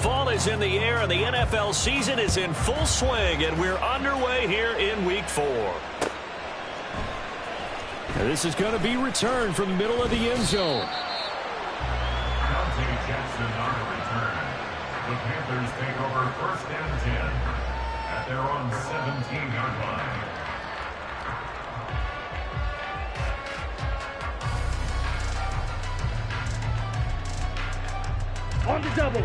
Fall is in the air, and the NFL season is in full swing, and we're underway here in Week 4. And this is going to be returned from the middle of the end zone. The Panthers take over 1st and 10 at their own 17-yard line. On the double.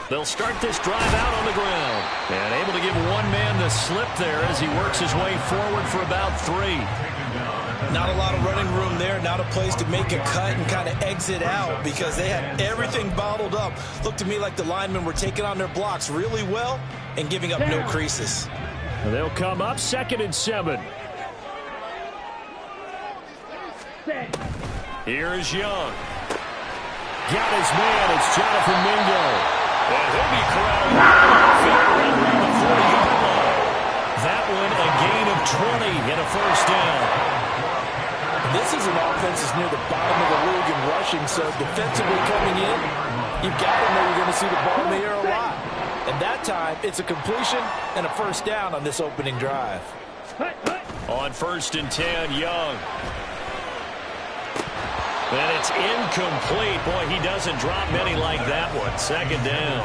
They'll start this drive out on the ground. And able to give one man the slip there as he works his way forward for about 3. Not a lot of running room there. Not a place to make a cut and kind of exit out because they had everything bottled up. Looked to me like the linemen were taking on their blocks really well and giving up no creases. And they'll come up 2nd and 7. Here is Young. Got his man. It's Jonathan Mingo. And he'll be corralled around the 40-yard line. That one a gain of 20 and a 1st down. This is an offense that's near the bottom of the league in rushing, so defensively coming in, you've got to know you're going to see the ball in the air a lot. And that time, it's a completion and a 1st down on this opening drive. On 1st and 10, Young. And it's incomplete. Boy, he doesn't drop many like that one. 2nd down.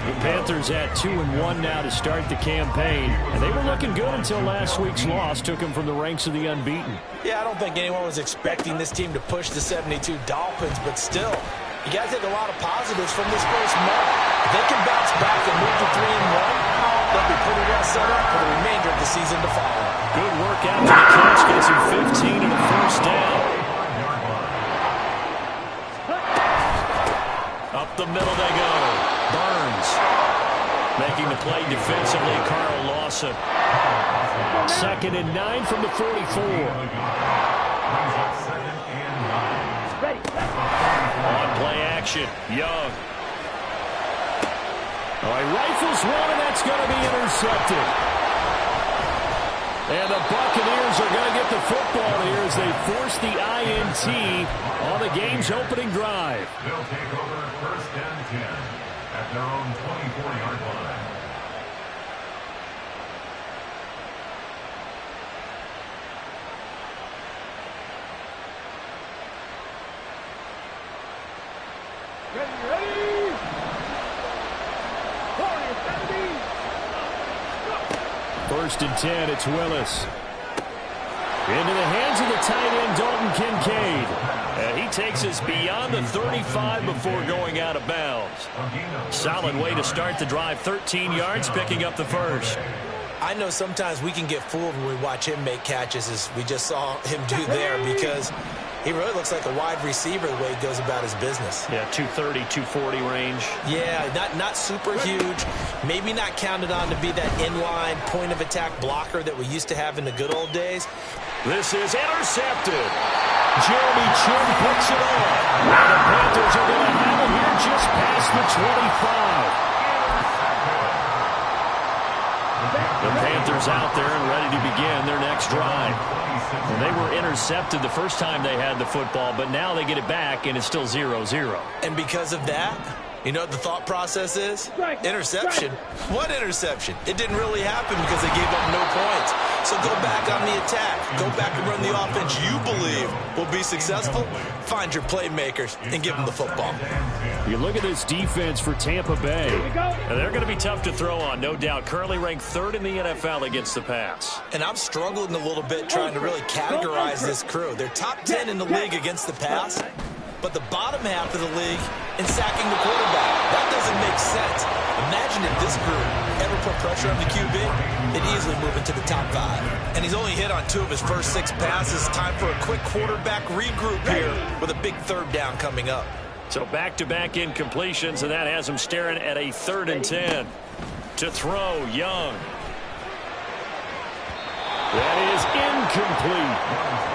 The Panthers at 2-1 now to start the campaign. And they were looking good until last week's loss took them from the ranks of the unbeaten. Yeah, I don't think anyone was expecting this team to push the 72 Dolphins, but still, you got to take a lot of positives from this first month. If they can bounce back and move to 3-1, they'll be pretty well set up for the remainder of the season to follow. Good work after the catch, gets him 15 and a 1st down. Up the middle they go. Burns making the play defensively. Carl Lawson. 2nd and 9 from the 44. On play action, Young. All right, rifles one, and that's going to be intercepted. And the Buccaneers are going to get the football here as they force the INT on the game's opening drive. They'll take over 1st and 10 at their own 24-yard line. Ready. 1st and 10, it's Willis. Into the hands of the tight end, Dalton Kincaid. And he takes us beyond the 35 before going out of bounds. Solid way to start the drive. 13 yards, picking up the 1st. I know sometimes we can get fooled when we watch him make catches, as we just saw him do there, because he really looks like a wide receiver the way he goes about his business. Yeah, 230, 240 range. Yeah, not super huge. Maybe not counted on to be that inline point-of-attack blocker that we used to have in the good old days. This is intercepted. Jeremy Chin picks it up. And the Panthers are going to have it here just past the 25. The Panthers out there and ready to begin their next drive. And they were intercepted the first time they had the football, but now they get it back, and it's still 0-0. And because of that, you know what the thought process is? Interception. What interception? It didn't really happen because they gave up no points. So go back on the attack. Go back and run the offense you believe will be successful. Find your playmakers and give them the football. You look at this defense for Tampa Bay. And they're going to be tough to throw on, no doubt. Currently ranked 3rd in the NFL against the pass. And I'm struggling a little bit trying to really categorize this crew. They're top 10 in the league against the pass, but the bottom half of the league in sacking the quarterback. That doesn't make sense. Imagine if this group ever put pressure on the QB, they'd easily move into the top 5. And he's only hit on 2 of his first 6 passes. Time for a quick quarterback regroup here with a big 3rd down coming up. So back-to-back incompletions, and that has him staring at a 3rd and 10. To throw, Young. That is incomplete.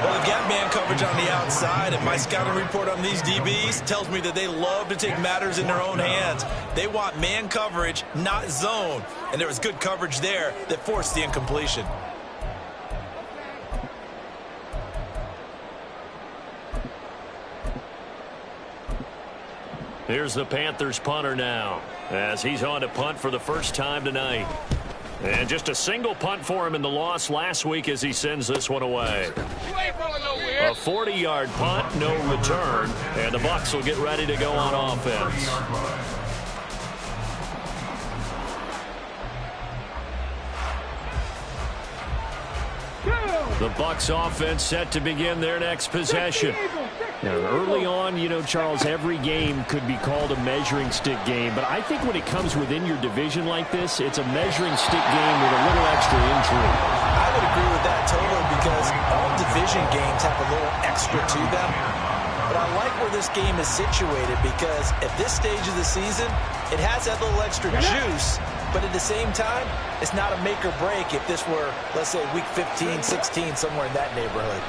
Well, they've got man coverage on the outside, and my scouting report on these DBs tells me that they love to take matters in their own hands. They want man coverage, not zone. And there was good coverage there that forced the incompletion. Here's the Panthers punter now, as he's on to punt for the first time tonight. And just a single punt for him in the loss last week as he sends this one away. A 40-yard punt, no return, and the Bucs will get ready to go on offense. The Bucs offense set to begin their next possession. Now, early on, you know, Charles, every game could be called a measuring stick game, but I think when it comes within your division like this, it's a measuring stick game with a little extra intrigue. I would agree with that totally, because all division games have a little extra to them. But I like where this game is situated, because at this stage of the season, it has that little extra juice, but at the same time, it's not a make or break if this were, let's say, week 15, 16, somewhere in that neighborhood.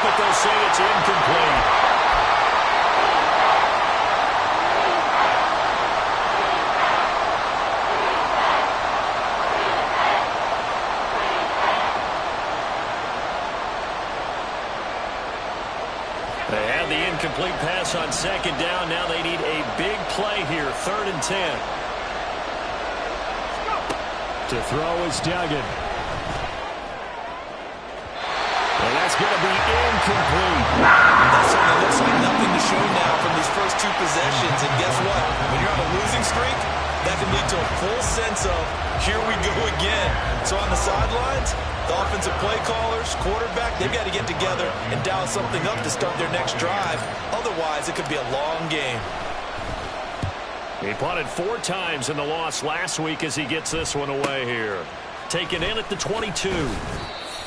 But they'll say it's incomplete. They had the incomplete pass on second down. Now they need a big play here, 3rd and 10. To throw is Duggan. And that's going to be incomplete. That certainly looks like nothing to show now from these first two possessions. And guess what? When you're on a losing streak, that can lead to a full sense of, here we go again. So on the sidelines, the offensive play callers, quarterback, they've got to get together and dial something up to start their next drive. Otherwise, it could be a long game. He punted 4 times in the loss last week as he gets this one away here. Taken in at the 22.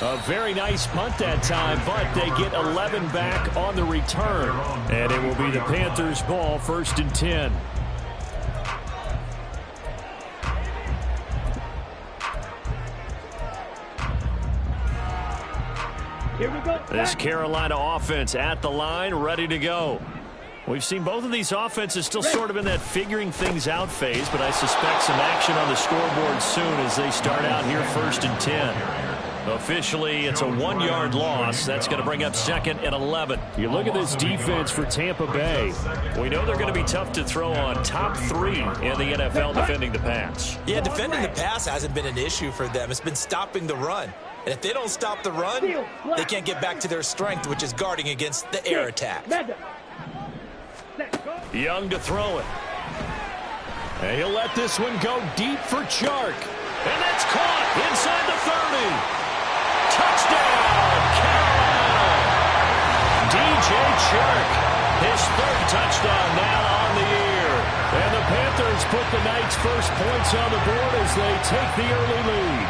A very nice punt that time, but they get 11 back on the return. And it will be the Panthers' ball, 1st and 10. Here we go. This Carolina offense at the line, ready to go. We've seen both of these offenses still sort of in that figuring things out phase, but I suspect some action on the scoreboard soon as they start out here 1st and 10. Officially, it's a 1-yard loss. That's going to bring up 2nd and 11. You look at this defense for Tampa Bay. We know they're going to be tough to throw on. Top 3 in the NFL defending the pass. Yeah, defending the pass hasn't been an issue for them. It's been stopping the run. And if they don't stop the run, they can't get back to their strength, which is guarding against the air attack. Young to throw it. And he'll let this one go deep for Chark. And that's caught inside the 30. Touchdown, Carolina! DJ Chark, his 3rd touchdown now on the year. And the Panthers put the night's first points on the board as they take the early lead.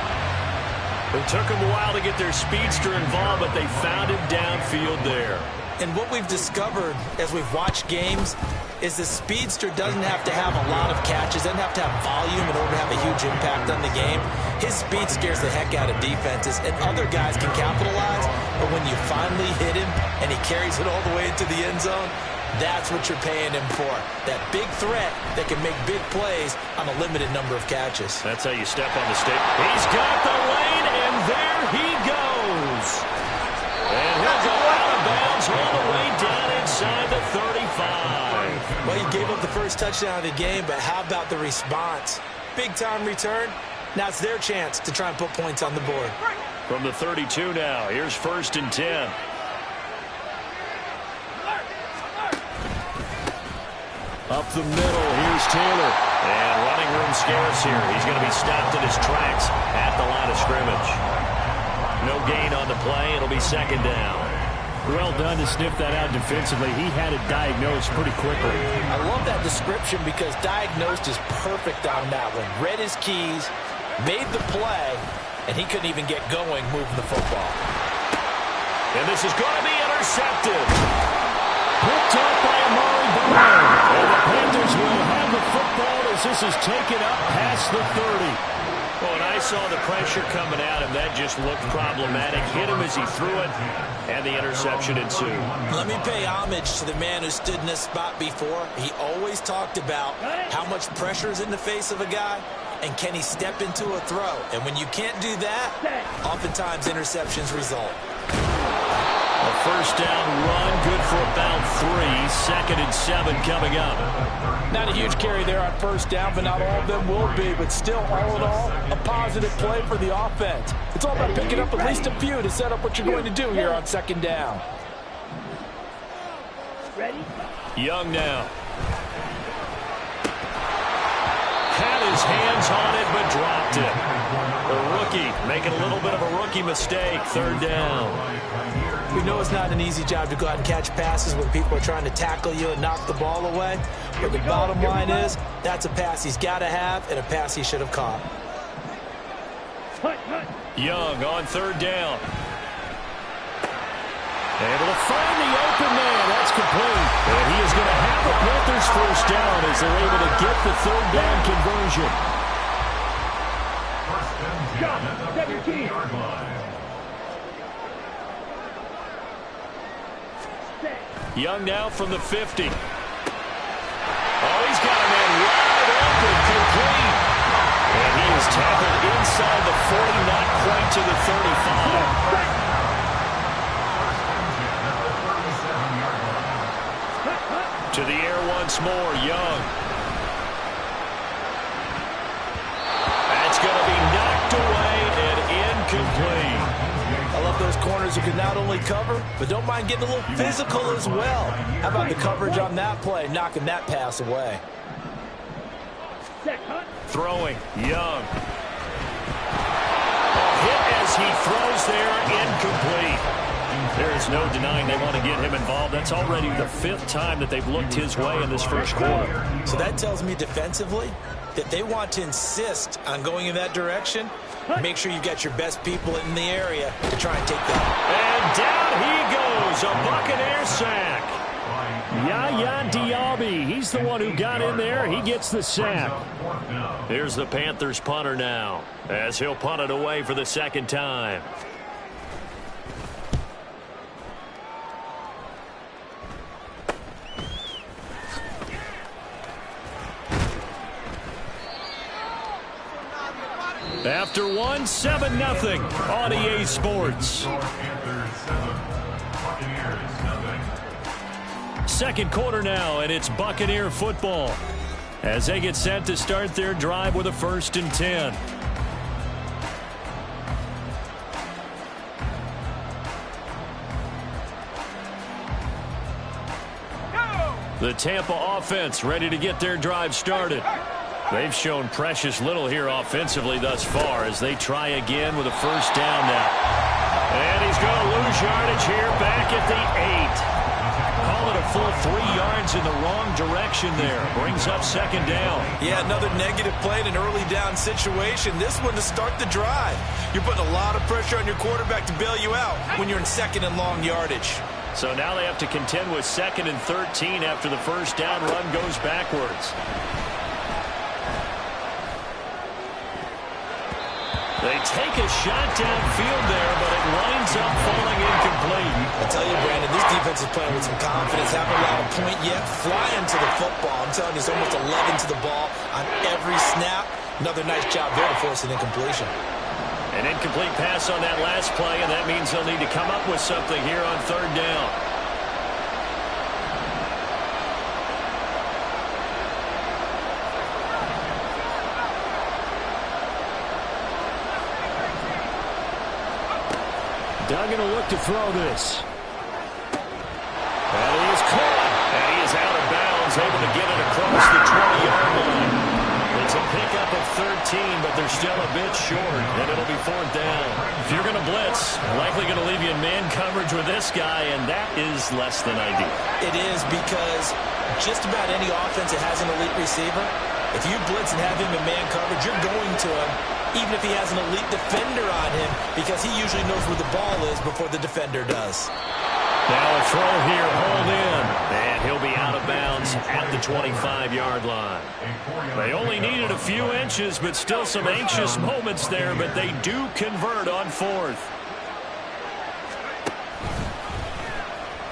It took them a while to get their speedster involved, but they found him downfield there. And what we've discovered as we've watched games is the speedster doesn't have to have a lot of catches, doesn't have to have volume in order to have a huge impact on the game. His speed scares the heck out of defenses, and other guys can capitalize, but when you finally hit him and he carries it all the way into the end zone, that's what you're paying him for. That big threat that can make big plays on a limited number of catches. That's how you step on the stick. He's got the lane, and there he goes. And he'll go out of bounds all the way down inside the 35. Well, he gave up the first touchdown of the game, but how about the response? Big-time return. Now it's their chance to try and put points on the board. From the 32 now, here's 1st and 10. Up the middle, here's Taylor. And running room scarce here. He's going to be stopped in his tracks at the line of scrimmage. No gain on the play. It'll be 2nd down. Well done to sniff that out defensively. He had it diagnosed pretty quickly. I love that description because diagnosed is perfect on that one. Read his keys, made the play, and he couldn't even get going moving the football. And this is going to be intercepted. Picked up by Amari Brown. And the Panthers will have the football as this is taken up past the 30. Well, when I saw the pressure coming at him, that just looked problematic. Hit him as he threw it, and the interception ensued. Let me pay homage to the man who stood in this spot before. He always talked about how much pressure is in the face of a guy, and can he step into a throw. And when you can't do that, oftentimes interceptions result. A first down run, good for about 3. 2nd and 7 coming up. Not a huge carry there on first down, but not all of them will be. But still, all in all, a positive play for the offense. It's all about picking up at least a few to set up what you're going to do here on 2nd down. Ready? Young now. Had his hands on it, but dropped it. The rookie making a little bit of a rookie mistake. 3rd down. We know it's not an easy job to go out and catch passes when people are trying to tackle you and knock the ball away. But the bottom line is, that's a pass he's got to have and a pass he should have caught. Young on 3rd down. Able to find the open man. That's complete. And he is going to have the Panthers first down as they're able to get the 3rd down conversion. First and 10 at the 50-yard line. Young now from the 50. Oh, he's got a man wide open, complete. And he is tackled inside the 40, not quite to the 35. To the air once more, Young. That's going to be knocked away and incomplete. I love those corners who can not only cover, but don't mind getting a little physical as well. How about the coverage on that play, knocking that pass away? Throwing, Young. A hit as he throws there, incomplete. There is no denying they want to get him involved. That's already the 5th time that they've looked his way in this first quarter. So that tells me defensively that they want to insist on going in that direction. Make sure you get your best people in the area to try and take that. And down he goes, a Buccaneer sack. Yaya Diaby, he's the one who got in there. He gets the sack. Here's the Panthers punter now, as he'll punt it away for the 2nd time. After 1, 7-0 on EA Sports. 2nd quarter now, and it's Buccaneer football as they get set to start their drive with a 1st and 10. The Tampa offense ready to get their drive started. They've shown precious little here offensively thus far as they try again with a 1st down now. And he's going to lose yardage here back at the 8. Call it a full 3 yards in the wrong direction there. Brings up 2nd down. Yeah, another negative play in an early down situation. This one to start the drive. You're putting a lot of pressure on your quarterback to bail you out when you're in 2nd and long yardage. So now they have to contend with 2nd and 13 after the 1st down run goes backwards. They take a shot downfield there, but it winds up falling incomplete. I tell you, Brandon, this defense is playing with some confidence. Haven't allowed a point yet. Flying to the football. I'm telling you, it's almost 11 to the ball on every snap. Another nice job there to force an incompletion. An incomplete pass on that last play, and that means they'll need to come up with something here on 3rd down. Duggan will look to throw this. And he is caught. And he is out of bounds, able to get it across the 20-yard line. It's a pickup of 13, but they're still a bit short, and it'll be 4th down. If you're going to blitz, likely going to leave you in man coverage with this guy, and that is less than ideal. It is, because just about any offense that has an elite receiver, if you blitz and have him in man coverage, you're going to him, even if he has an elite defender on him, because he usually knows where the ball is before the defender does. Now a throw here, hold in, and he'll be out of bounds at the 25-yard line. They only needed a few inches, but still some anxious moments there, but they do convert on 4th.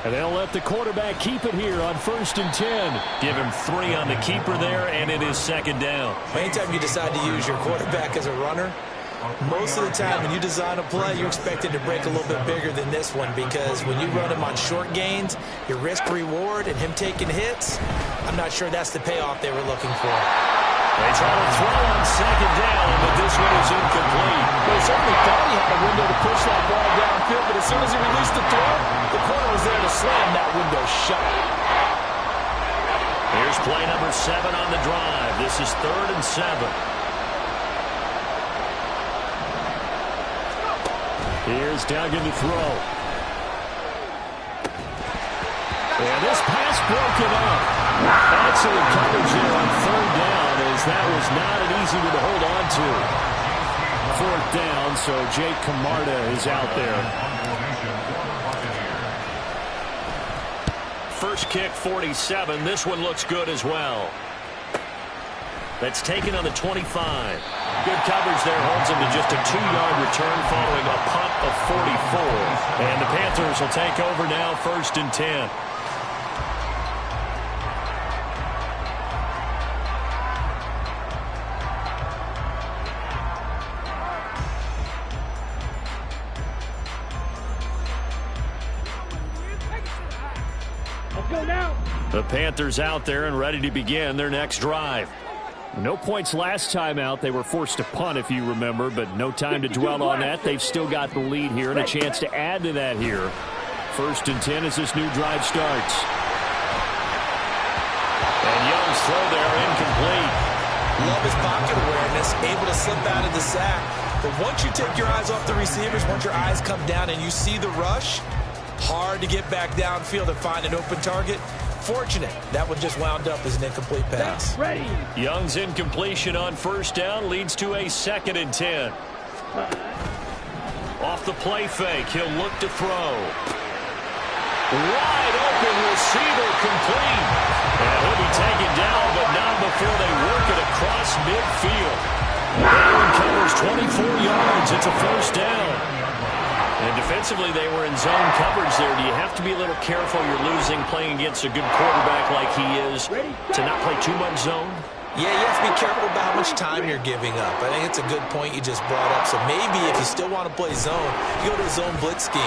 And they'll let the quarterback keep it here on 1st and 10. Give him 3 on the keeper there, and it is 2nd down. Anytime you decide to use your quarterback as a runner, Most of the time when you design a play, you're expected to break a little bit bigger than this one because when you run him on short gains, your risk-reward and him taking hits, I'm not sure that's the payoff they were looking for. They try to throw on second down, but this one is incomplete. They certainly thought he had a window to push that ball downfield, but as soon as he released the throw, the corner was there to slam that window shut. Here's play number 7 on the drive. This is 3rd and 7. Here's Duggan to throw. And this pass broken up. Excellent coverage there on 3rd down, as that was not an easy one to hold on to. 4th down, so Jake Camarda is out there. First kick, 47. This one looks good as well. That's taken on the 25. Good coverage there, holds him to just a 2-yard return following a punt of 44. And the Panthers will take over now, 1st and 10. The Panthers out there and ready to begin their next drive. No points last time out. They were forced to punt, if you remember, but no time to dwell on that. They've still got the lead here and a chance to add to that here. 1st and 10 as this new drive starts. And Young's throw there incomplete. Love his pocket awareness, able to slip out of the sack. But once you take your eyes off the receivers, once your eyes come down and you see the rush, hard to get back downfield and find an open target. Fortunate that one just wound up as an incomplete pass. Ready. Young's incompletion on 1st down leads to a 2nd and 10. Off the play fake, he'll look to throw. Wide open receiver complete. And he'll be taken down, but not before they work it across midfield. Allen covers 24 yards. It's a 1st down. And defensively, they were in zone coverage there. Do you have to be a little careful? You're losing playing against a good quarterback like he is to not play too much zone? Yeah, you have to be careful about how much time you're giving up. I think it's a good point you just brought up. So maybe if you still want to play zone, you go to a zone blitz scheme.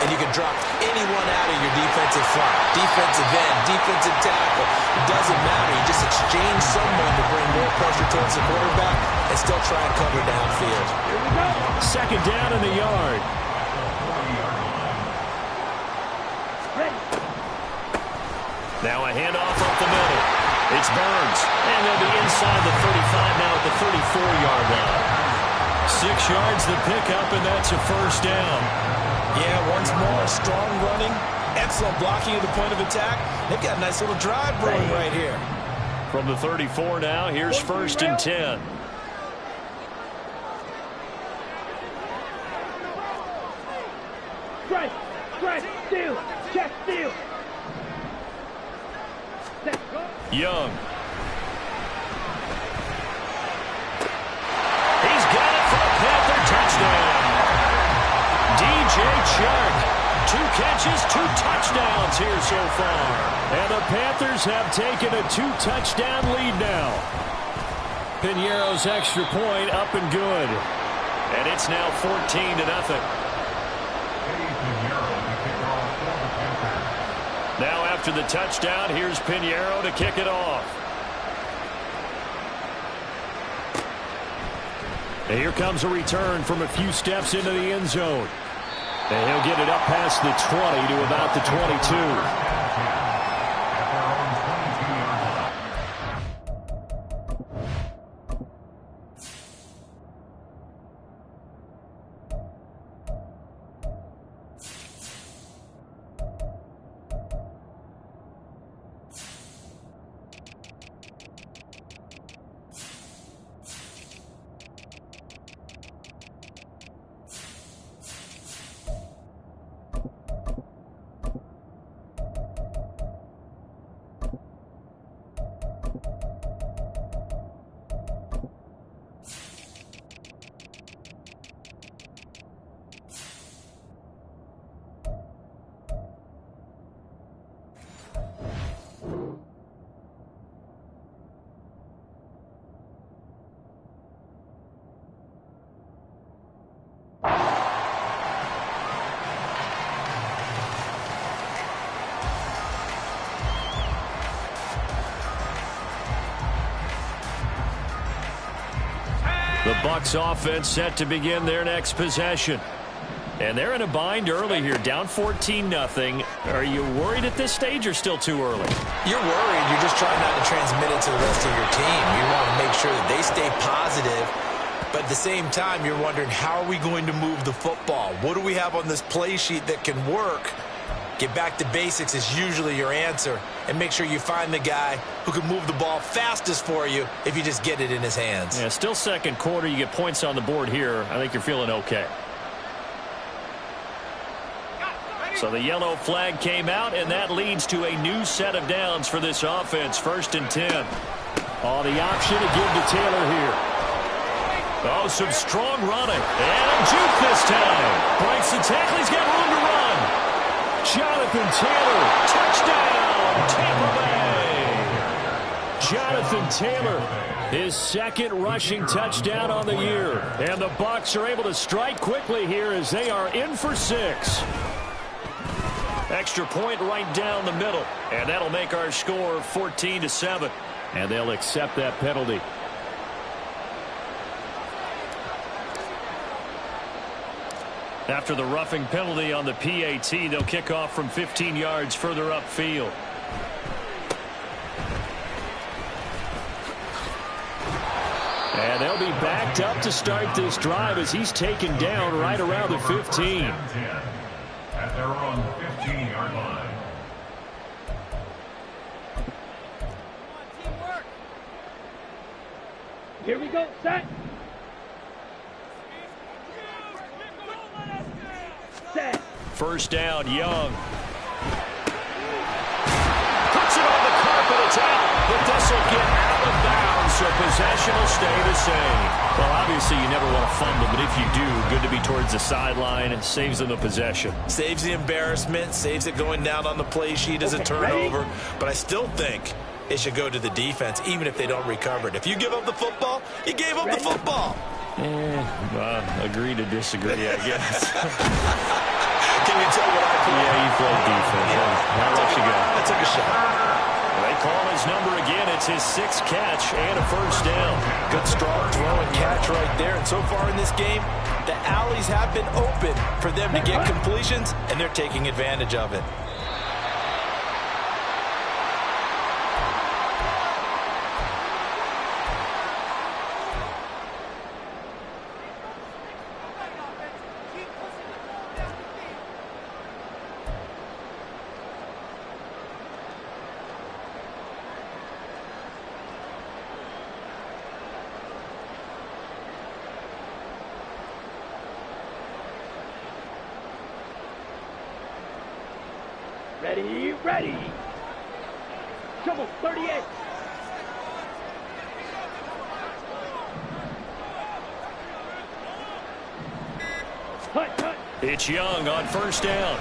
And you can drop anyone out of your defensive front. Defensive end, defensive tackle. It doesn't matter. You just exchange someone to bring more pressure towards the quarterback and still try and cover downfield. Here we go. 2nd down in the yard. Now a handoff up the middle. It's Burns. And they'll be inside the 35 now at the 34-yard line. 6 yards the pickup, and that's a 1st down. Yeah, once more, strong running. Excellent blocking at the point of attack. They've got a nice little drive brewing right here. From the 34 now, here's 1st and 10. Strike, steal, check, steal. Young. He's got it for a Panther touchdown. DJ Chark. 2 catches, 2 touchdowns here so far. And the Panthers have taken a 2-touchdown lead now. Piñeiro's extra point up and good. And it's now 14-0. Now after the touchdown, here's Piñeiro to kick it off. And here comes a return from a few steps into the end zone. And he'll get it up past the 20 to about the 22. Bucs offense set to begin their next possession. And they're in a bind early here, down 14-0. Are you worried at this stage or still too early? You're worried. You're just trying not to transmit it to the rest of your team. You want to make sure that they stay positive. But at the same time, you're wondering, how are we going to move the football? What do we have on this play sheet that can work? Get back to basics is usually your answer. And make sure you find the guy who can move the ball fastest for you if you just get it in his hands. Yeah, still second quarter. You get points on the board here. I think you're feeling okay. So the yellow flag came out, and that leads to a new set of downs for this offense. 1st and 10. Oh, the option to give to Taylor here. Oh, some strong running. And a juke this time. Breaks the tackle. He's got room to run. Jonathan Taylor. Touchdown, Tampa Bay. Jonathan Taylor, his 2nd rushing touchdown on the year. And the Bucs are able to strike quickly here as they are in for 6. Extra point right down the middle. And that'll make our score 14-7. And they'll accept that penalty. After the roughing penalty on the PAT, they'll kick off from 15 yards further upfield. And they'll be backed up to start this drive as he's taken down right around the 15. At their own 15-yard line. Here we go, set. Set. First down, Young. Puts it on the carpet, it's out. But this will get out of bounds, so possession will stay the same. Well, obviously you never want to fumble, but if you do, good to be towards the sideline. It saves them the possession. Saves the embarrassment, saves it going down on the play sheet as a turnover. Ready? But I still think it should go to the defense, even if they don't recover it. If you give up the football, you gave up the football. Agree to disagree, I guess. Can you tell what I play? Yeah, you play defense. I'll let you go. I took a shot. They call his number again. It's his 6th catch and a first down. Good strong throw and catch right there. And so far in this game, the alleys have been open for them to get completions, and they're taking advantage of it. Ready, ready. Trouble, 38. Cut. It's Young on first down.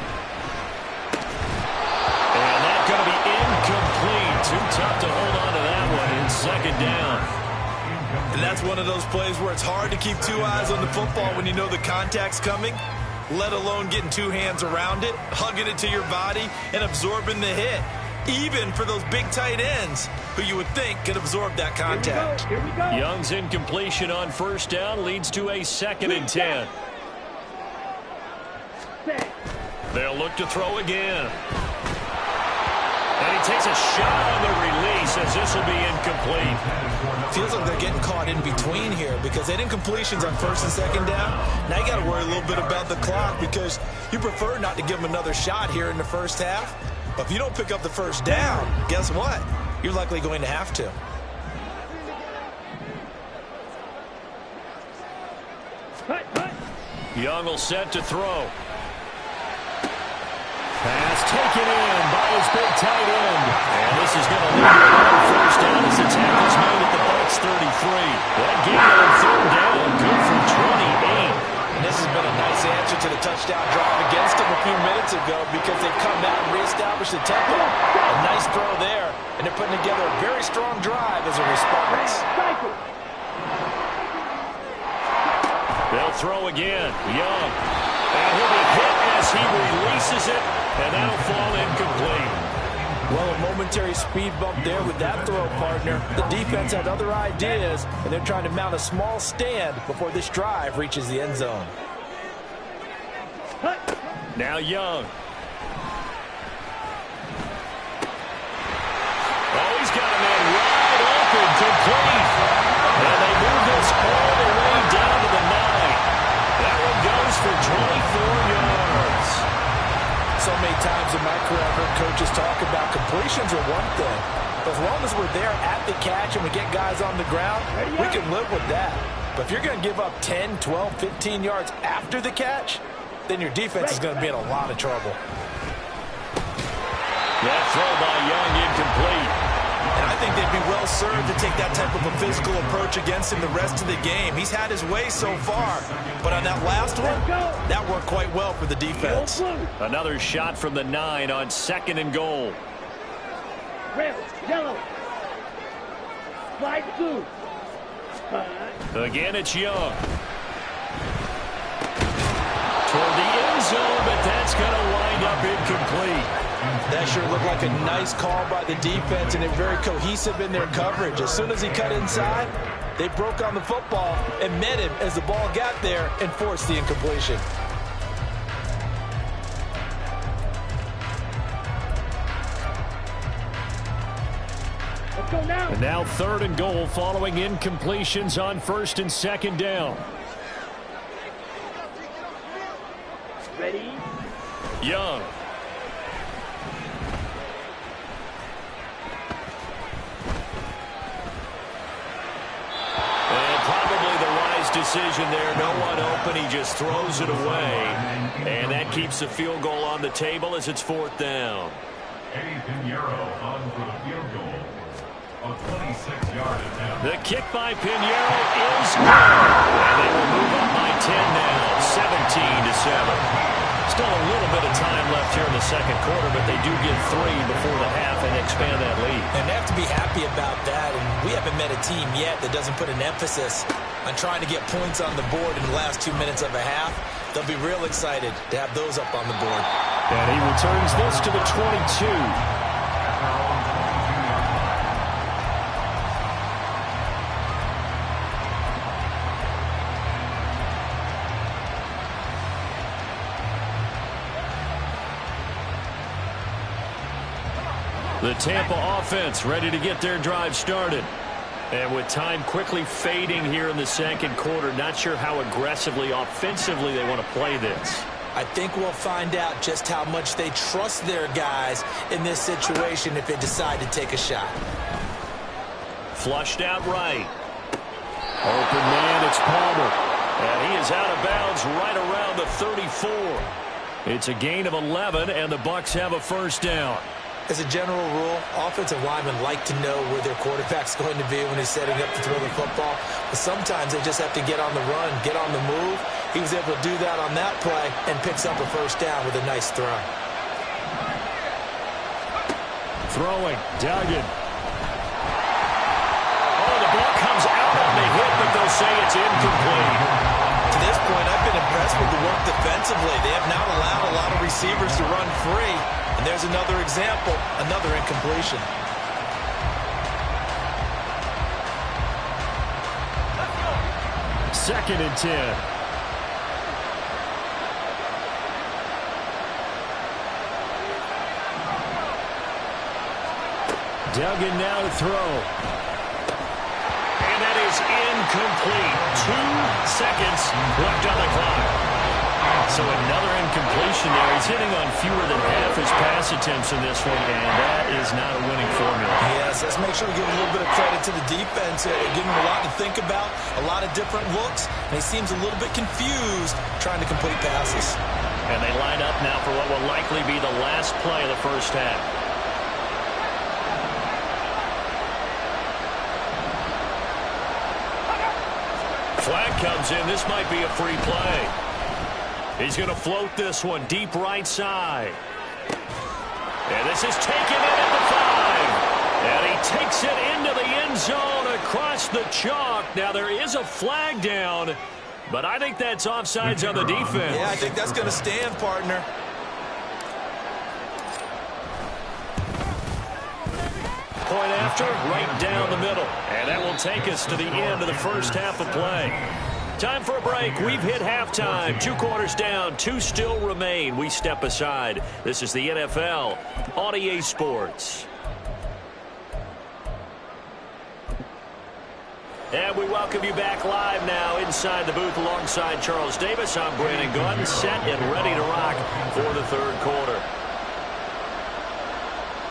And that's going to be incomplete. Too tough to hold on to that one in 2nd down. And that's one of those plays where it's hard to keep 2 eyes on the football when you know the contact's coming, let alone getting 2 hands around it, hugging it to your body, and absorbing the hit. Even for those big tight ends who you would think could absorb that contact. Here we go. Young's incompletion on first down leads to a 2nd and 10. Set. They'll look to throw again. And he takes a shot on the release as this will be incomplete. Feels like they're getting caught in between here because they didn't incompletions on 1st and 2nd down. Now you got to worry a little bit about the clock because you prefer not to give them another shot here in the first half. But if you don't pick up the first down, guess what? You're likely going to have to. Cut. Young will set to throw. Pass taken in by his big tight end. And this is going to lead to first down as the tackle's made at the Bucs 33. That game on 3rd down, good for 28. And this has been a nice answer to the touchdown drive against them a few minutes ago because they've come out and reestablished the tempo. A nice throw there, and they're putting together a very strong drive as a response. Cycle. They'll throw again. Young. And he'll be hit as he releases it, and that'll fall incomplete. Well, a momentary speed bump there with that throw, partner. The defense had other ideas, and they're trying to mount a small stand before this drive reaches the end zone. Now Young. Oh, he's got a man wide open, complete. And they move this all the way down to the 9. That one goes for 24 yards. So many times in my career I've heard coaches talk about completions are one thing. But as long as we're there at the catch and we get guys on the ground, we can live with that. But if you're going to give up 10, 12, 15 yards after the catch, then your defense is going to be in a lot of trouble. That throw by Young incomplete. And I think they'd be well served to take that type of a physical approach against him the rest of the game. He's had his way so far. But on that last one, that worked quite well for the defense. Another shot from the 9 on 2nd and goal. Red, yellow. Slide blue. Again, it's Young. Toward the end zone, but that's going to wind up incomplete. That sure looked like a nice call by the defense, and they're very cohesive in their coverage. As soon as he cut inside, they broke on the football and met him as the ball got there and forced the incompletion. Let's go now. And now 3rd and goal following incompletions on 1st and 2nd down. Ready? Young. Decision there, no one open, he just throws it away, and that keeps the field goal on the table as it's 4th down. Eddie Pinheiro on for the field goal. A 26-yard attempt. The kick by Pinheiro is good, and they will move up by 10 now, 17-7. Still a little bit of time left here in the 2nd quarter, but they do get 3 before the half and expand that lead. And they have to be happy about that, and we haven't met a team yet that doesn't put an emphasis on trying to get points on the board in the last 2 minutes of a half. They'll be real excited to have those up on the board. And he returns this to the 22. The Tampa offense ready to get their drive started. And with time quickly fading here in the 2nd quarter, not sure how aggressively, offensively they want to play this. I think we'll find out just how much they trust their guys in this situation if they decide to take a shot. Flushed out right. Open man, it's Palmer. And he is out of bounds right around the 34. It's a gain of 11, and the Bucs have a 1st down. As a general rule, offensive linemen like to know where their quarterback's going to be when he's setting up to throw the football. But sometimes they just have to get on the run, get on the move. He was able to do that on that play and picks up a 1st down with a nice throw. Throwing, Duggan. Oh, the ball comes out on the hit, but they'll say it's incomplete. To this point, I've been impressed with the work defensively. They have not allowed a lot of receivers to run free. And there's another example, another incompletion. Second and 10. Duggan now to throw. And that is incomplete. 2 seconds left on the clock. So another incompletion there. He's hitting on fewer than half his pass attempts in this one, and that is not a winning formula. Yes, let's make sure we give a little bit of credit to the defense. Give him a lot to think about, a lot of different looks, and he seems a little bit confused trying to complete passes. And they line up now for what will likely be the last play of the 1st half. Flag comes in. This might be a free play. He's going to float this one deep right side. And this is taken in at the 5. And he takes it into the end zone across the chalk. Now there is a flag down, but I think that's offsides on the defense. Yeah, I think that's going to stand, partner. point after, right down the middle. And that will take us to the end of the first half of play. Time for a break. We've hit halftime. 2 quarters down, 2 still remain. We step aside. This is the NFL on EA Sports. And we welcome you back live now inside the booth alongside Charles Davis. I'm Brandon Gaudin, set and ready to rock for the third quarter.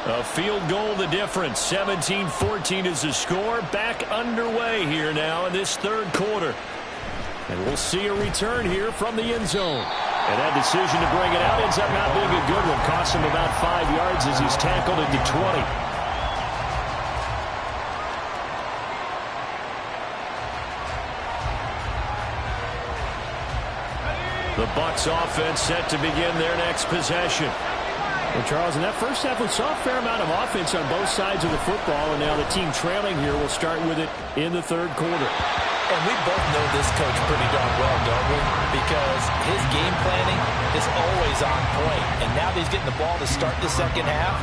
A field goal the difference. 17-14 is the score. Back underway here now in this third quarter. And we'll see a return here from the end zone. And that decision to bring it out ends up not being a good one. Cost him about 5 yards as he's tackled at the 20. The Bucs offense set to begin their next possession. Well, Charles, in that first half, we saw a fair amount of offense on both sides of the football, and now the team trailing here will start with it in the third quarter. And we both know this coach pretty darn well, don't we? Because his game planning is always on point. And now that he's getting the ball to start the second half,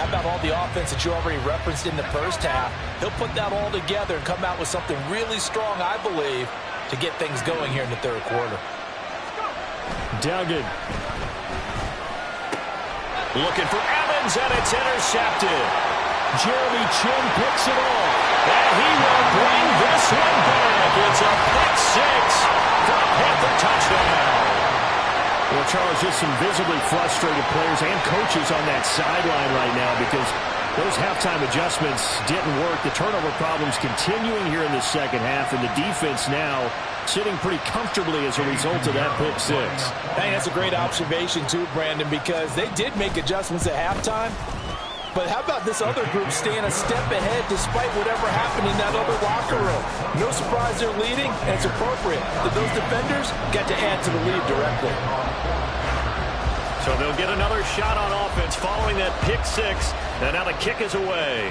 how about all the offense that you already referenced in the first half? He'll put that all together and come out with something really strong, I believe, to get things going here in the third quarter. Duggan. Looking for Evans, and it's intercepted. Jeremy Chin picks it off. And he will bring this one back. It's a pick six for a Panther touchdown. Well, Charles, just some visibly frustrated players and coaches on that sideline right now because those halftime adjustments didn't work. The turnover problems continuing here in the second half, and the defense now sitting pretty comfortably as a result of that pick six. Hey, that's a great observation too, Brandon, because they did make adjustments at halftime. But how about this other group staying a step ahead despite whatever happened in that other locker room? No surprise they're leading, and it's appropriate that those defenders got to add to the lead directly. So they'll get another shot on offense following that pick six. And now the kick is away.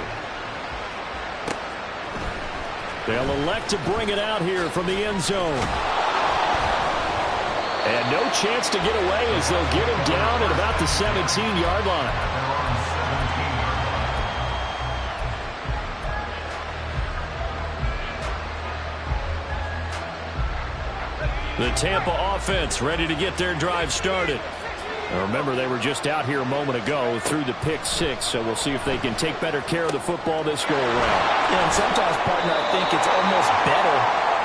They'll elect to bring it out here from the end zone. And no chance to get away as they'll get him down at about the 17-yard line. The Tampa offense ready to get their drive started. Now remember, they were just out here a moment ago through the pick six, so we'll see if they can take better care of the football this go-around. Yeah, and sometimes, partner, I think it's almost better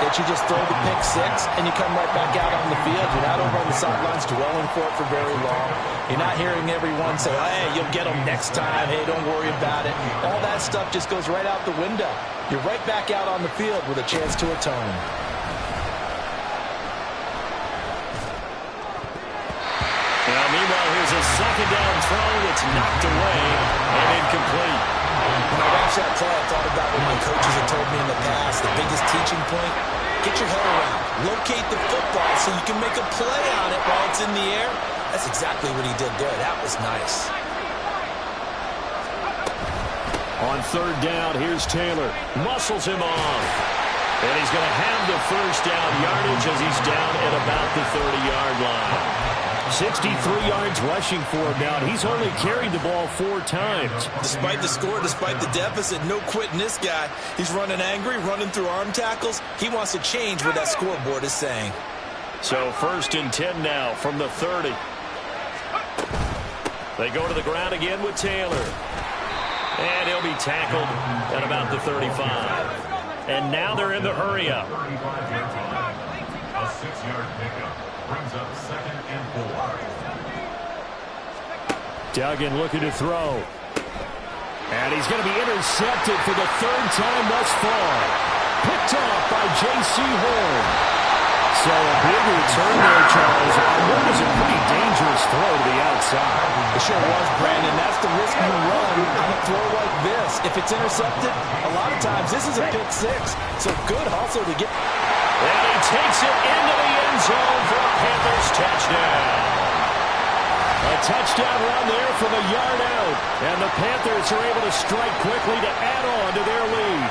that you just throw the pick six and you come right back out on the field. You're not over on the sidelines dwelling for it for very long. You're not hearing everyone say, hey, you'll get them next time. Hey, don't worry about it. All that stuff just goes right out the window. You're right back out on the field with a chance to atone. Now, meanwhile, here's a second down throw. It's knocked away and incomplete. When I watch that play, I thought about what my coaches have told me in the past. The biggest teaching point, get your head around. Locate the football so you can make a play on it while it's in the air. That's exactly what he did there. That was nice. On third down, here's Taylor. Muscles him off. And he's going to have the first down yardage as he's down at about the 30-yard line. 63 yards rushing for him now. He's only carried the ball 4 times. Despite the score, despite the deficit, no quitting this guy. He's running angry, running through arm tackles. He wants to change what that scoreboard is saying. So 1st and 10 now from the 30. They go to the ground again with Taylor. And he'll be tackled at about the 35. And now they're in the hurry-up. A 6-yard pickup brings up 2nd and 4. Duggan looking to throw. And he's going to be intercepted for the 3rd time thus far. Picked off by J.C. Horn. So a big return there, Charles, on what was a pretty dangerous throw to the outside. It sure was, Brandon. That's the risk you run on a throw like this. If it's intercepted, a lot of times this is a pick six. So good hustle to get. And he takes it into the end zone for a Panthers touchdown. A touchdown run there from a yard out. And the Panthers are able to strike quickly to add on to their lead.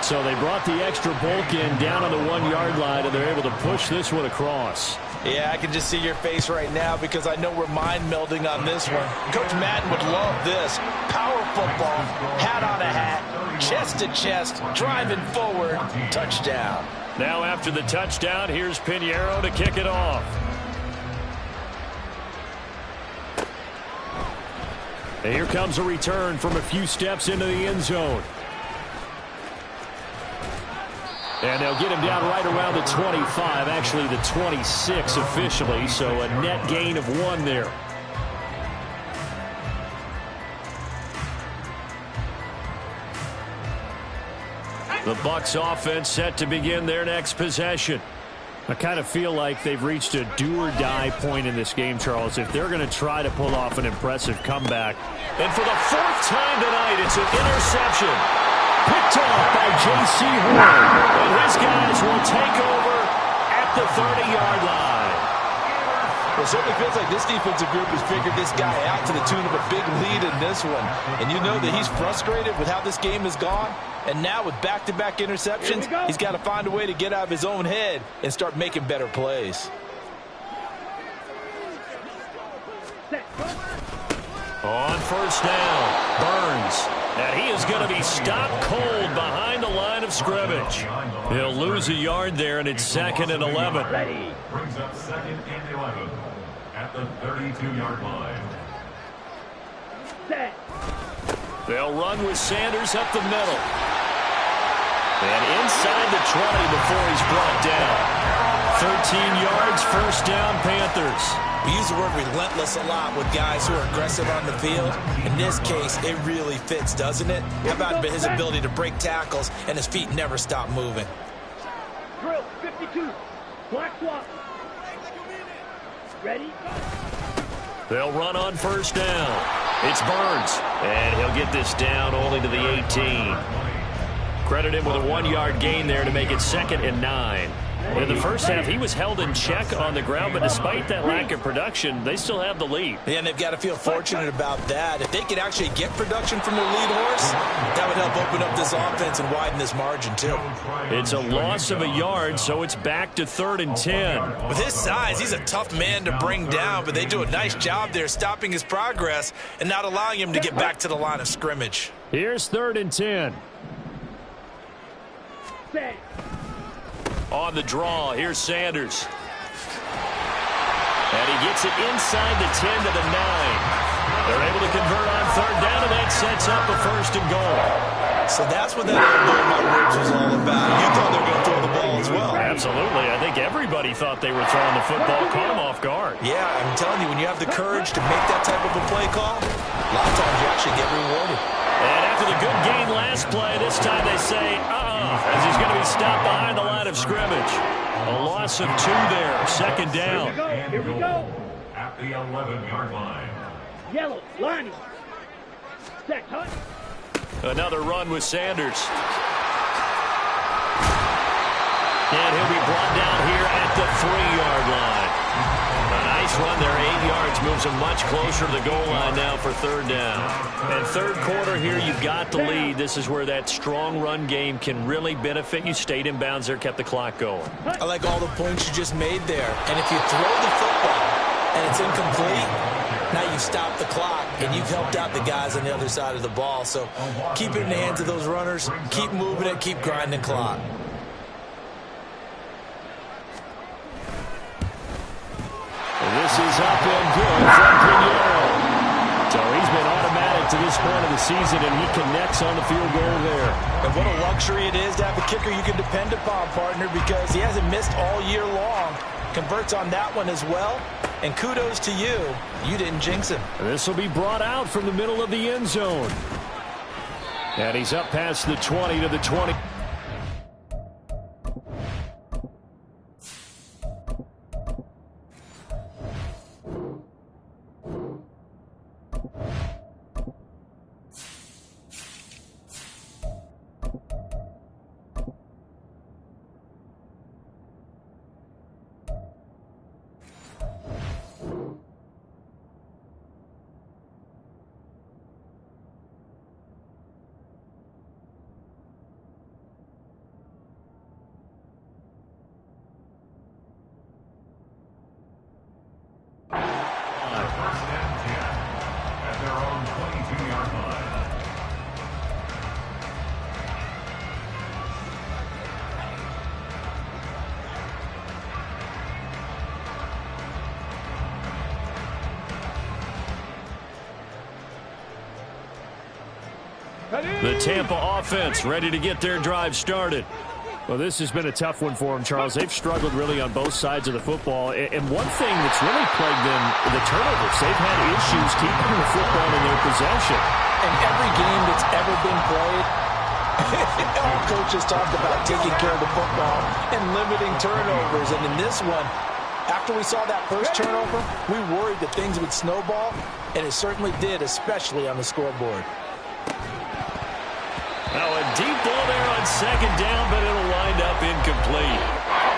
So they brought the extra bulk in down on the 1-yard line, and they're able to push this one across. Yeah, I can just see your face right now because I know we're mind melding on this one. Coach Madden would love this. Power football, hat on a hat, chest to chest, driving forward, touchdown. Now after the touchdown, here's Pinheiro to kick it off. And here comes a return from a few steps into the end zone. And they'll get him down right around the 25, actually the 26 officially, so a net gain of 1 there. The Bucs offense set to begin their next possession. I kind of feel like they've reached a do-or-die point in this game, Charles, if they're going to try to pull off an impressive comeback. And for the 4th time tonight, it's an interception. Picked off by J.C. Horn. And his guys will take over at the 30-yard line. Well, it certainly feels like this defensive group has figured this guy out to the tune of a big lead in this one. And you know that he's frustrated with how this game has gone. And now with back-to-back interceptions, he's got to find a way to get out of his own head and start making better plays. On first down, Burns. And he is going to be stopped cold behind the line of scrimmage. He'll lose a yard there, and it's 2nd and 11. Brings up 2nd and 11 at the 32-yard line. Set. They'll run with Sanders up the middle. And inside the 20 before he's brought down. 13 yards, first down, Panthers. We use the word relentless a lot with guys who are aggressive on the field. In this case, it really fits, doesn't it? How about his ability to break tackles and his feet never stop moving? Drill 52. Black swap. Ready? They'll run on first down. It's Burns. And he'll get this down only to the 18. Credit him with a 1-yard gain there to make it 2nd and 9. In the first half, he was held in check on the ground, but despite that lack of production, they still have the lead. Yeah, and they've got to feel fortunate about that. If they could actually get production from their lead horse, that would help open up this offense and widen this margin, too. It's a loss of a yard, so it's back to 3rd and 10. With his size, he's a tough man to bring down, but they do a nice job there stopping his progress and not allowing him to get back to the line of scrimmage. Here's 3rd and 10. Set. On the draw, here's Sanders. And he gets it inside the 10 to the 9. They're able to convert on 3rd down, and that sets up a 1st and goal. So that's what that elbow in my ribs was all about. You thought they were going to throw the ball as well. Absolutely. I think everybody thought they were throwing the football, caught him off guard. Yeah, I'm telling you, when you have the courage to make that type of a play call, a lot of times you actually get rewarded. And after the good gain last play, this time they say, as he's going to be stopped behind the line of scrimmage. A loss of 2 there, 2nd down. Here we go. At the 11-yard line. Yellow. Line. Set. Cut. Another run with Sanders. And he'll be brought down here at the 3-yard line. A nice run there, 8 yards, moves him much closer to the goal line now for 3rd down. And 3rd quarter here, you've got the lead. This is where that strong run game can really benefit you. Stayed in bounds there, kept the clock going. I like all the points you just made there. And if you throw the football and it's incomplete, now you stop the clock and you've helped out the guys on the other side of the ball. So keep it in the hands of those runners, keep moving it, keep grinding clock. This is up and good from Pinheiro. So he's been automatic to this point of the season, and he connects on the field goal there. And what a luxury it is to have a kicker you can depend upon, partner, because he hasn't missed all year long. Converts on that one as well. And kudos to you. You didn't jinx him. This will be brought out from the middle of the end zone. And he's up past the 20 to the 20. The Tampa offense ready to get their drive started. Well, this has been a tough one for them, Charles. They've struggled really on both sides of the football. And one thing that's really plagued them, the turnovers. They've had issues keeping the football in their possession. In every game that's ever been played, all coaches talk about taking care of the football and limiting turnovers. And in this one, after we saw that first turnover, we worried that things would snowball, and it certainly did, especially on the scoreboard. Now a deep ball there on second down, but it'll wind up incomplete.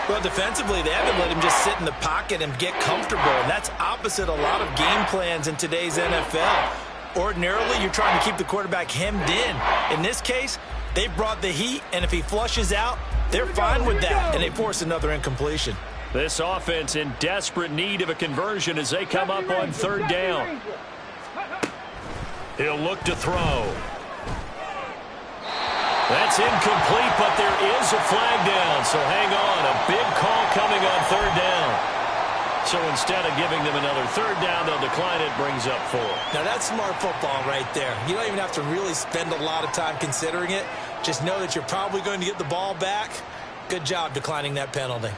Well, defensively, they haven't let him just sit in the pocket and get comfortable, and that's opposite a lot of game plans in today's NFL. Ordinarily, you're trying to keep the quarterback hemmed in. In this case, they brought the heat, and if he flushes out, they're fine with that, and they force another incompletion. This offense in desperate need of a conversion as they come up on third down. He'll look to throw. That's incomplete, but there is a flag down, so hang on. A big call coming on third down. So instead of giving them another third down, they'll decline it, brings up 4. Now that's smart football right there. You don't even have to really spend a lot of time considering it. Just know that you're probably going to get the ball back. Good job declining that penalty.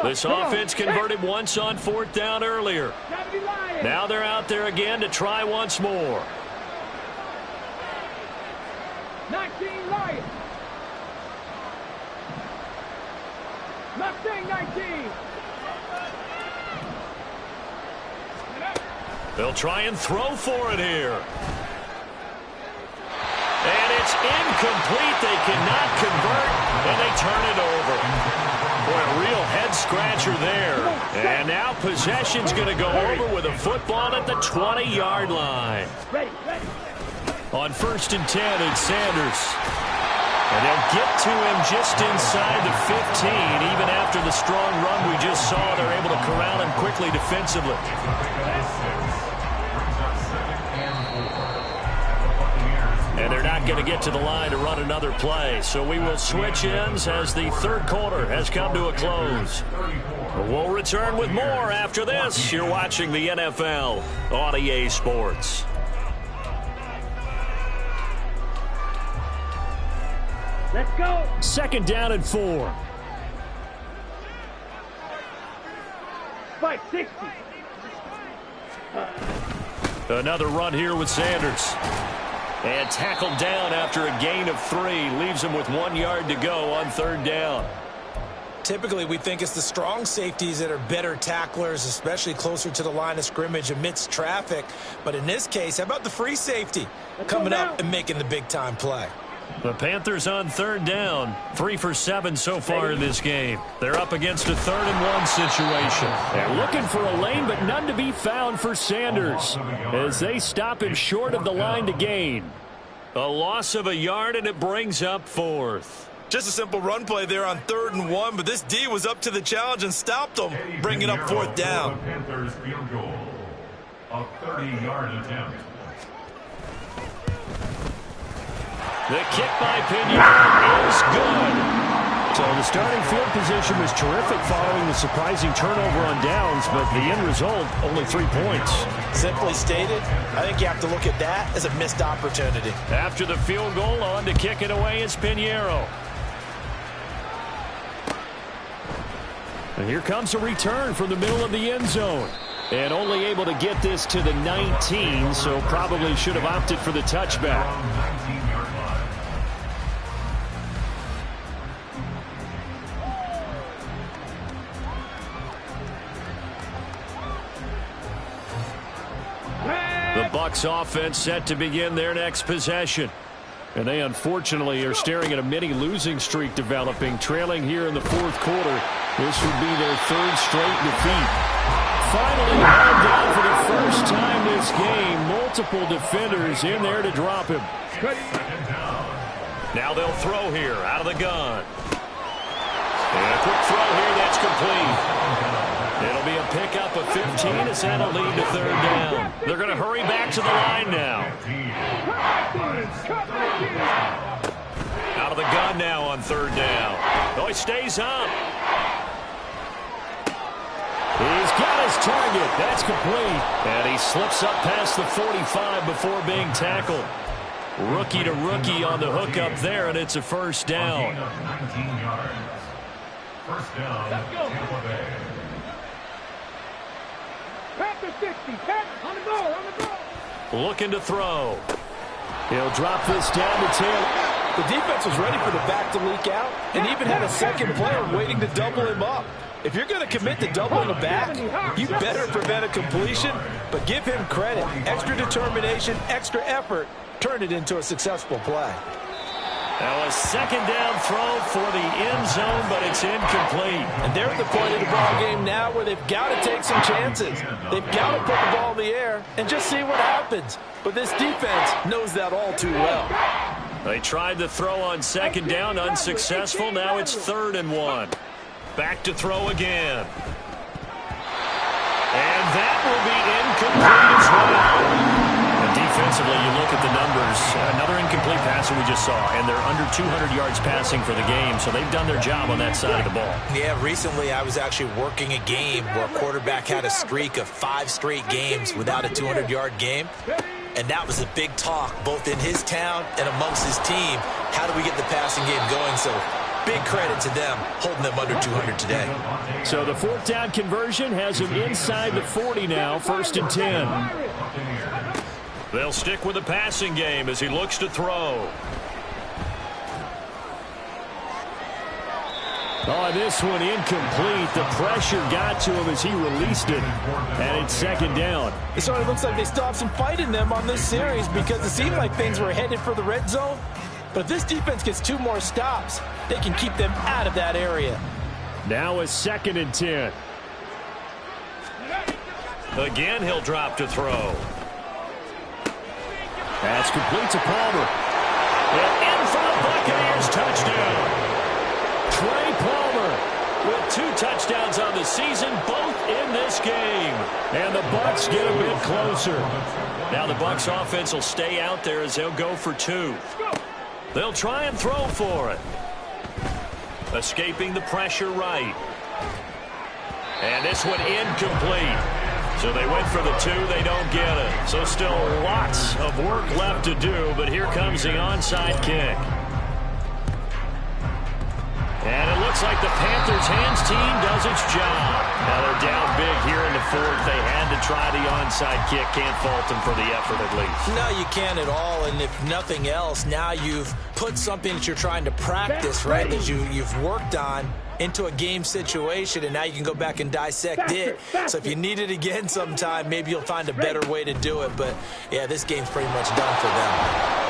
This offense converted once on fourth down earlier. Now they're out there again to try once more. 19 Lions. Mustang 19. They'll try and throw for it here. And it's incomplete. They cannot convert, and they turn it over. Boy, a real head-scratcher there. And now possession's going to go over with a football at the 20-yard line. On 1st and 10, it's Sanders. And they'll get to him just inside the 15. Even after the strong run we just saw, they're able to corral him quickly defensively. And they're not going to get to the line to run another play. So we will switch ends as the third quarter has come to a close. We'll return with more after this. You're watching the NFL on EA Sports. Let's go. Second down and 4. 560. Another run here with Sanders. And tackled down after a gain of 3. Leaves him with 1 yard to go on third down. Typically, we think it's the strong safeties that are better tacklers, especially closer to the line of scrimmage amidst traffic. But in this case, how about the free safety coming up and making the big-time play? The Panthers on third down. 3 for 7 so far in this game. They're up against a 3rd and 1 situation. They're looking for a lane, but none to be found for Sanders as they stop him short of the line to gain. A loss of a yard, and it brings up 4th. Just a simple run play there on 3rd and 1, but this D was up to the challenge and stopped them, bringing up 4th down. Panthers field goal. A 30-yard attempt. The kick by Pinheiro is good. So the starting field position was terrific following the surprising turnover on downs, but the end result, only 3 points. Simply stated, I think you have to look at that as a missed opportunity. After the field goal, on to kick it away is Pinheiro. And here comes a return from the middle of the end zone. And only able to get this to the 19, so probably should have opted for the touchback. The Bucs offense set to begin their next possession. And they unfortunately are staring at a mini losing streak developing, trailing here in the 4th quarter. This would be their 3rd straight defeat. Finally held down for the first time this game. Multiple defenders in there to drop him. Now they'll throw here out of the gun. And a quick throw here that's complete. It'll be a pickup of 15 as that'll lead to 3rd down. They're going to hurry back to the line now. Out of the gun now on 3rd down. Oh, he stays up. He's got his his target. That's complete. And he slips up past the 45 before being tackled. Rookie to rookie on the hookup there, and it's a first down. 19 yards. First down, Tampa Bay. Back to 60. Back on the goal. Looking to throw. He'll drop this down to Taylor. The defense was ready for the back to leak out and even had a second player waiting to double him up. If you're going to commit to doubling a back, you better prevent a completion, but give him credit. Extra determination, extra effort turned it into a successful play. Now a second down throw for the end zone, but it's incomplete. And they're at the point of the ball game now where they've got to take some chances. They've got to put the ball in the air and just see what happens. But this defense knows that all too well. They tried to throw on second down, unsuccessful. Now it's 3rd and 1. Back to throw again. And that will be incomplete as well. Defensively, you look at the numbers. Another incomplete pass that we just saw, and they're under 200 yards passing for the game, so they've done their job on that side of the ball. Yeah, recently I was actually working a game where a quarterback had a streak of 5 straight games without a 200-yard game, and that was a big talk both in his town and amongst his team. How do we get the passing game going? So big credit to them holding them under 200 today. So the 4th down conversion has him inside the 40 now, 1st and 10. They'll stick with the passing game as he looks to throw. Oh, this one incomplete. The pressure got to him as he released it. And it's 2nd down. It sort of looks like they still have some fight in them on this series because it seemed like things were headed for the red zone. But if this defense gets 2 more stops, they can keep them out of that area. Now a 2nd and 10. Again, he'll drop to throw. That's complete to Palmer. And in for the Buccaneers touchdown. Trey Palmer with 2 touchdowns on the season, both in this game. And the Bucs get a bit closer. Now the Bucs offense will stay out there as they'll go for 2. They'll try and throw for it. Escaping the pressure right. And this one incomplete. So they went for the 2, they don't get it. So still lots of work left to do, but here comes the onside kick. And it looks like the Panthers' hands team does its job. Now they're down big here in the 4th. They had to try the onside kick. Can't fault them for the effort at least. No, you can't at all. And if nothing else, now you've put something that you're trying to practice, right, that you've worked on into a game situation, and now you can go back and dissect it. So if you need it again sometime, maybe you'll find a better way to do it. But, yeah, this game's pretty much done for them.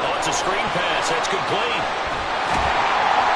Oh, it's a screen pass. That's complete.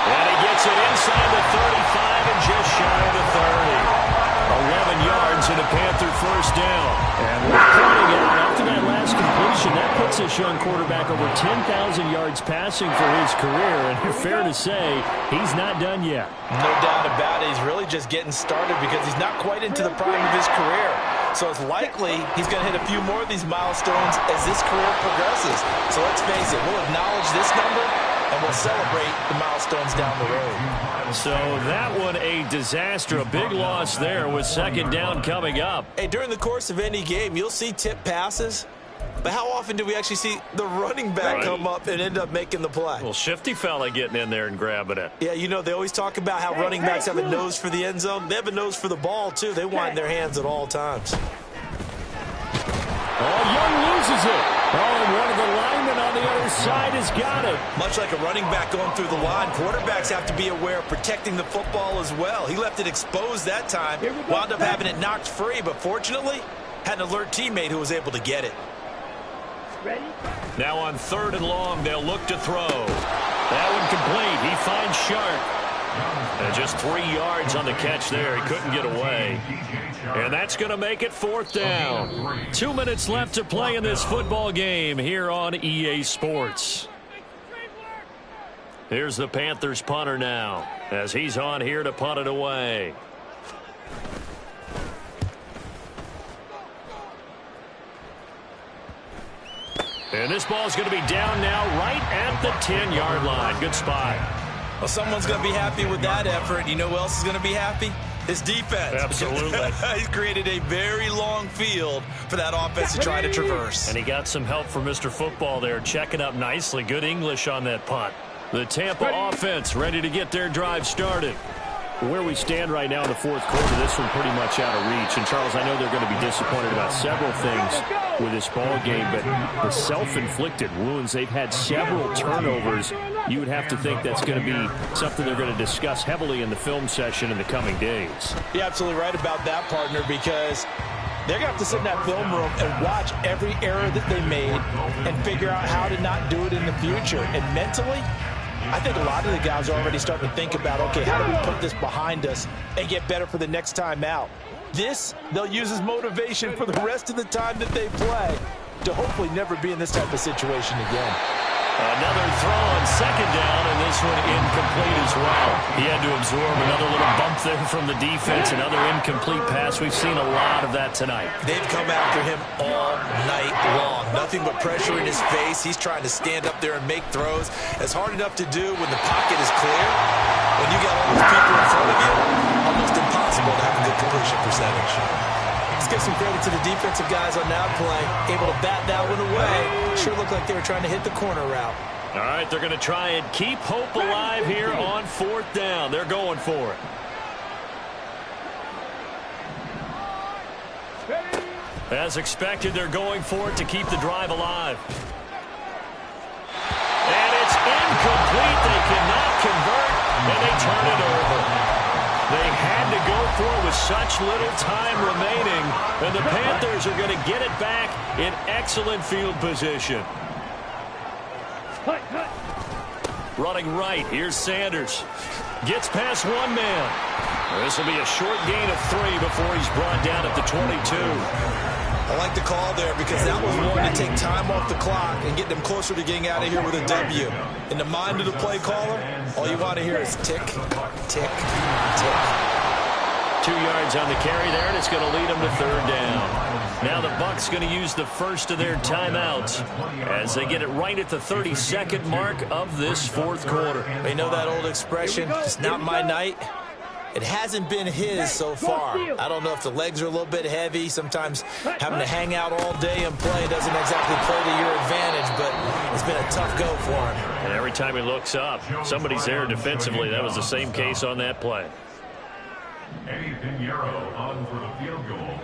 And he gets it inside the 35 and just shy of the 30. 11 yards and a Panther first down. And we're pointing out after that last completion, that puts this young quarterback over 10,000 yards passing for his career. And fair to say, he's not done yet. No doubt about it. He's really just getting started because he's not quite into the prime of his career. So it's likely he's going to hit a few more of these milestones as this career progresses. So let's face it, we'll acknowledge this number and we'll celebrate the milestones down the road. So that one a disaster. A big loss there with 2nd down coming up. Hey, during the course of any game, you'll see tip passes. But how often do we actually see the running back come up and end up making the play? Well, shifty fella getting in there and grabbing it. Yeah, you know, they always talk about how running backs have a nose for the end zone. They have a nose for the ball, too. They want in their hands at all times. Oh, Young loses it. Oh, and one of the linemen on the other side has got it. Much like a running back going through the line, quarterbacks have to be aware of protecting the football as well. He left it exposed that time, wound up having it knocked free, but fortunately, had an alert teammate who was able to get it. Ready? Now on 3rd and long, they'll look to throw. That one complete. He finds Sharp. And just 3 yards on the catch there. He couldn't get away. And that's going to make it 4th down. 2 minutes left to play in this football game here on EA Sports. Here's the Panthers punter now as he's on here to punt it away. And this ball's going to be down now right at the 10-yard line. Good spot. Well, someone's going to be happy with that effort. You know who else is going to be happy? His defense. Absolutely. He's created a very long field for that offense to try to traverse. And he got some help from Mr. Football there, checking up nicely. Good English on that punt. The Tampa offense ready to get their drive started. Where we stand right now in the fourth quarter, this one pretty much out of reach. And, Charles, I know they're going to be disappointed about several things with this ball game, but the self-inflicted wounds, they've had several turnovers. You would have to think that's going to be something they're going to discuss heavily in the film session in the coming days. You're absolutely right about that, partner, because they're going to have to sit in that film room and watch every error that they made and figure out how to not do it in the future. And mentally, I think a lot of the guys are already starting to think about, okay, how do we put this behind us and get better for the next time out? This, they'll use as motivation for the rest of the time that they play to hopefully never be in this type of situation again. Another throw on second down, and this one incomplete as well. He had to absorb another little bump there from the defense, another incomplete pass. We've seen a lot of that tonight. They've come after him all night long. Nothing but pressure in his face. He's trying to stand up there and make throws. It's hard enough to do when the pocket is clear. When you got all those people in front of you, almost impossible to have a good completion percentage. Let's give some credit to the defensive guys on that play. Able to bat that one away. Sure looked like they were trying to hit the corner route. All right, they're going to try and keep hope alive here on fourth down. They're going for it. As expected, they're going for it to keep the drive alive. And it's incomplete. They cannot convert, and they turn it over. They had to go for it with such little time remaining, and the Panthers are going to get it back in excellent field position. Running right, here's Sanders. Gets past one man. This will be a short gain of 3 before he's brought down at the 22. I like the call there because that was one to take time off the clock and get them closer to getting out of here with a W. In the mind of the play caller, all you want to hear is tick, tick, tick. 2 yards on the carry there, and it's going to lead them to third down. Now the Bucs going to use the first of their timeouts as they get it right at the 32nd mark of this fourth quarter. You know that old expression, it's not my night? It hasn't been his so far. I don't know if the legs are a little bit heavy. Sometimes having to hang out all day and play doesn't exactly play to your advantage, but it's been a tough go for him. And every time he looks up, somebody's there defensively. That was the same case on that play. Eddie Pinheiro on for the field goal.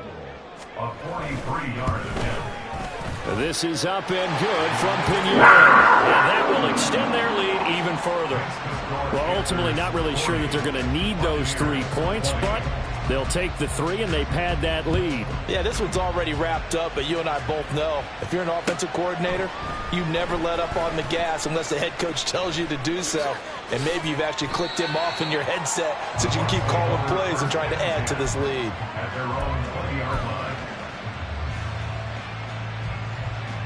A 43-yard attempt. This is up and good from Pinheiro. And that will extend their lead even further. Well, ultimately not really sure that they're going to need those 3 points, but they'll take the 3 and they pad that lead. Yeah, this one's already wrapped up, but you and I both know if you're an offensive coordinator, you never let up on the gas unless the head coach tells you to do so. And maybe you've actually clicked him off in your headset so you can keep calling plays and trying to add to this lead. At their own 20-yard line.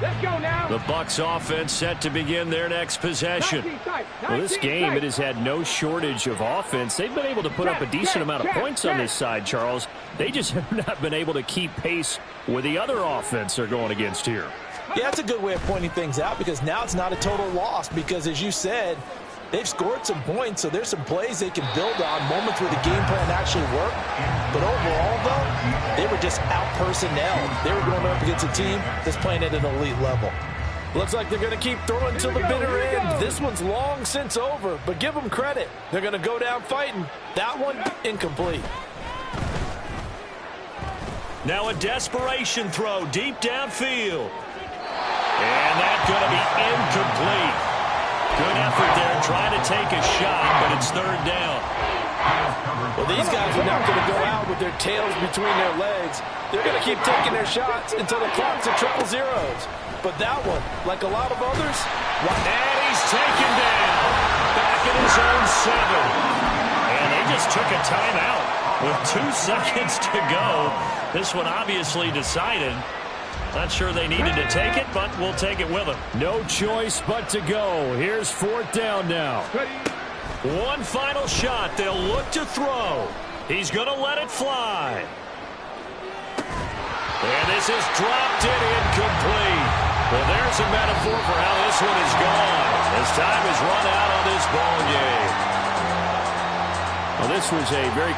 Let's go now. The Bucs offense set to begin their next possession. Well, this game, it has had no shortage of offense. They've been able to put up a decent amount of points on this side, Charles. They just have not been able to keep pace with the other offense they're going against here. Yeah, that's a good way of pointing things out because now it's not a total loss because, as you said, they've scored some points, so there's some plays they can build on, moments where the game plan actually worked. But overall, though, they were just out-personnelled. They were going up against a team that's playing at an elite level. Looks like they're going to keep throwing till the bitter end. This one's long since over, but give them credit. They're going to go down fighting. That one, incomplete. Now a desperation throw deep downfield. And that's going to be incomplete. Good effort there, trying to take a shot, but it's third down. Well, these guys are not going to go out with their tails between their legs. They're going to keep taking their shots until the clock's at 000. But that one, like a lot of others, and he's taken down. Back in his own 7. And they just took a timeout with 2 seconds to go. This one obviously decided. Not sure they needed to take it, but we'll take it with them. No choice but to go. Here's fourth down now. One final shot. They'll look to throw. He's going to let it fly. And this is dropped in incomplete. Well, there's a metaphor for how this one is gone. As time has run out on this ball game. Well, this was a very